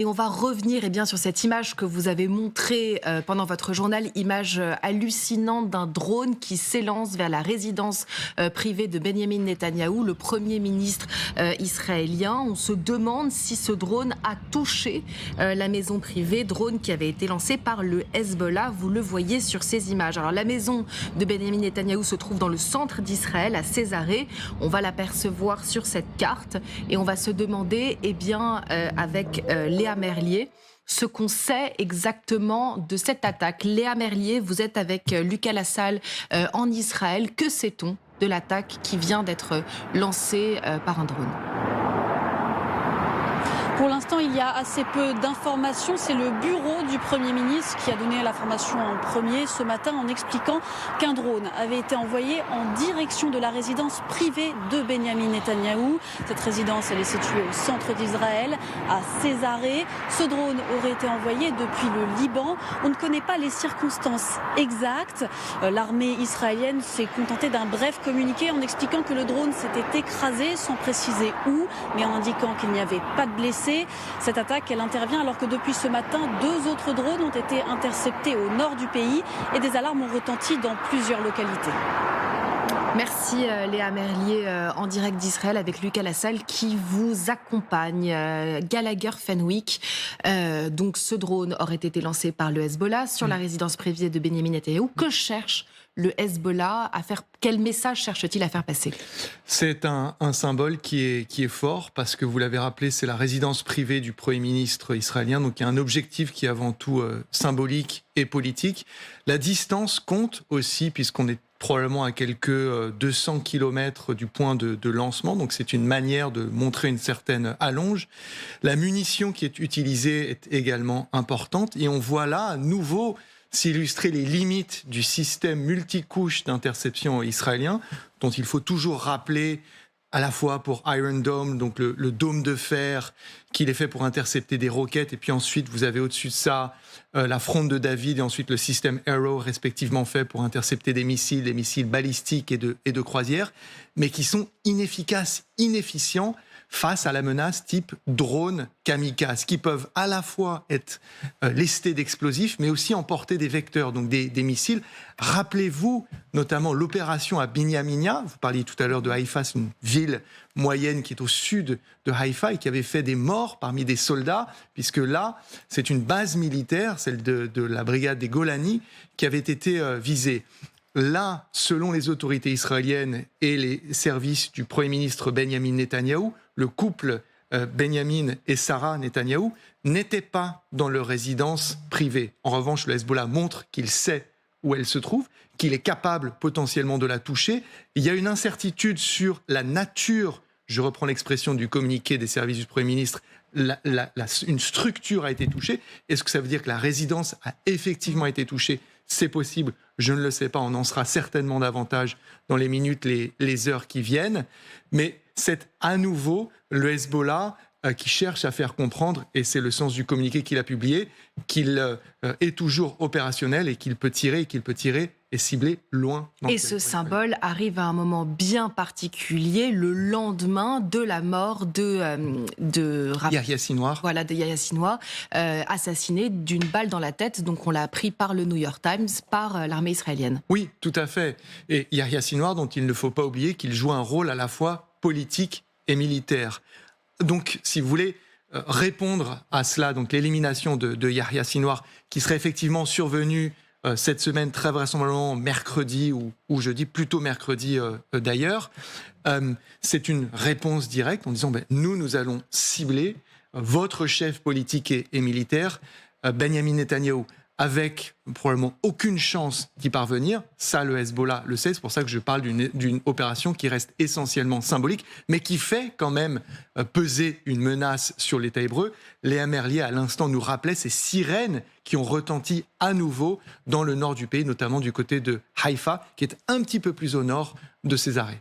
Et on va revenir sur cette image que vous avez montrée pendant votre journal, image hallucinante d'un drone qui s'élance vers la résidence privée de Benyamin Netanyahou, le Premier ministre israélien. On se demande si ce drone a touché la maison privée, drone qui avait été lancé par le Hezbollah. Vous le voyez sur ces images. Alors la maison de Benyamin Netanyahou se trouve dans le centre d'Israël, à Césarée. On va l'apercevoir sur cette carte et on va se demander, avec Léa Merlier, ce qu'on sait exactement de cette attaque. Léa Merlier, vous êtes avec Lucas Lassalle en Israël. Que sait-on de l'attaque qui vient d'être lancée par un drone ? Pour l'instant, il y a assez peu d'informations. C'est le bureau du Premier ministre qui a donné l'information en premier ce matin en expliquant qu'un drone avait été envoyé en direction de la résidence privée de Benyamin Netanyahou. Cette résidence, elle est située au centre d'Israël, à Césarée. Ce drone aurait été envoyé depuis le Liban. On ne connaît pas les circonstances exactes. L'armée israélienne s'est contentée d'un bref communiqué en expliquant que le drone s'était écrasé, sans préciser où, mais en indiquant qu'il n'y avait pas de blessés. Cette attaque, elle intervient alors que depuis ce matin, 2 autres drones ont été interceptés au nord du pays et des alarmes ont retenti dans plusieurs localités. Merci Léa Merlier en direct d'Israël avec Lucas Lassalle qui vous accompagne. Gallagher Fenwick, donc ce drone aurait été lancé par le Hezbollah sur la résidence privée de Benyamin Netanyahou. Que cherche le Hezbollah à faire? Quel message cherche-t-il à faire passer? C'est un symbole qui est fort parce que vous l'avez rappelé, c'est la résidence privée du Premier ministre israélien. Donc il y a un objectif qui est avant tout symbolique et politique. La distance compte aussi puisqu'on est probablement à quelques 200 km du point de lancement. Donc c'est une manière de montrer une certaine allonge. La munition qui est utilisée est également importante. Et on voit là à nouveau s'illustrer les limites du système multicouche d'interception israélien, dont il faut toujours rappeler à la fois pour Iron Dome, donc le dôme de fer, qu'il est fait pour intercepter des roquettes, et puis ensuite vous avez au-dessus de ça la fronde de David, et ensuite le système Arrow, respectivement fait pour intercepter des missiles balistiques et de croisière, mais qui sont inefficaces, inefficients, face à la menace type drone kamikaze, qui peuvent à la fois être lestés d'explosifs, mais aussi emporter des vecteurs, donc des missiles. Rappelez-vous notamment l'opération à Binyamina, vous parliez tout à l'heure de Haïfa, c'est une ville moyenne qui est au sud de Haïfa et qui avait fait des morts parmi des soldats, puisque là, c'est une base militaire, celle de la brigade des Golani, qui avait été visée. Là, selon les autorités israéliennes et les services du Premier ministre Benyamin Netanyahou, le couple Benyamin et Sarah Netanyahou n'étaient pas dans leur résidence privée. En revanche, le Hezbollah montre qu'il sait où elle se trouve, qu'il est capable potentiellement de la toucher. Il y a une incertitude sur la nature, je reprends l'expression du communiqué des services du Premier ministre, une structure a été touchée. Est-ce que ça veut dire que la résidence a effectivement été touchée? C'est possible, je ne le sais pas, on en saura certainement davantage dans les minutes, les heures qui viennent. Mais c'est à nouveau le Hezbollah qui cherche à faire comprendre, et c'est le sens du communiqué qu'il a publié, qu'il est toujours opérationnel et qu'il peut tirer et cibler loin. Et ce symbole arrive à un moment bien particulier, le lendemain de la mort de Yahya Sinwar. Voilà, de Yahya Sinwar, assassiné d'une balle dans la tête. Donc on l'a appris par le New York Times, par l'armée israélienne. Oui, tout à fait. Et Yahya Sinwar, dont il ne faut pas oublier qu'il joue un rôle à la fois politique et militaire. Donc, si vous voulez répondre à cela, donc l'élimination de Yahya Sinwar, qui serait effectivement survenue cette semaine, très vraisemblablement mercredi ou jeudi, plutôt mercredi d'ailleurs, c'est une réponse directe en disant nous allons cibler votre chef politique et militaire, Benyamin Netanyahou, avec probablement aucune chance d'y parvenir. Ça, le Hezbollah le sait. C'est pour ça que je parle d'une opération qui reste essentiellement symbolique, mais qui fait quand même peser une menace sur l'État hébreu. Léa Merlier, à l'instant, nous rappelait ces sirènes qui ont retenti à nouveau dans le nord du pays, notamment du côté de Haïfa, qui est un petit peu plus au nord de Césarée.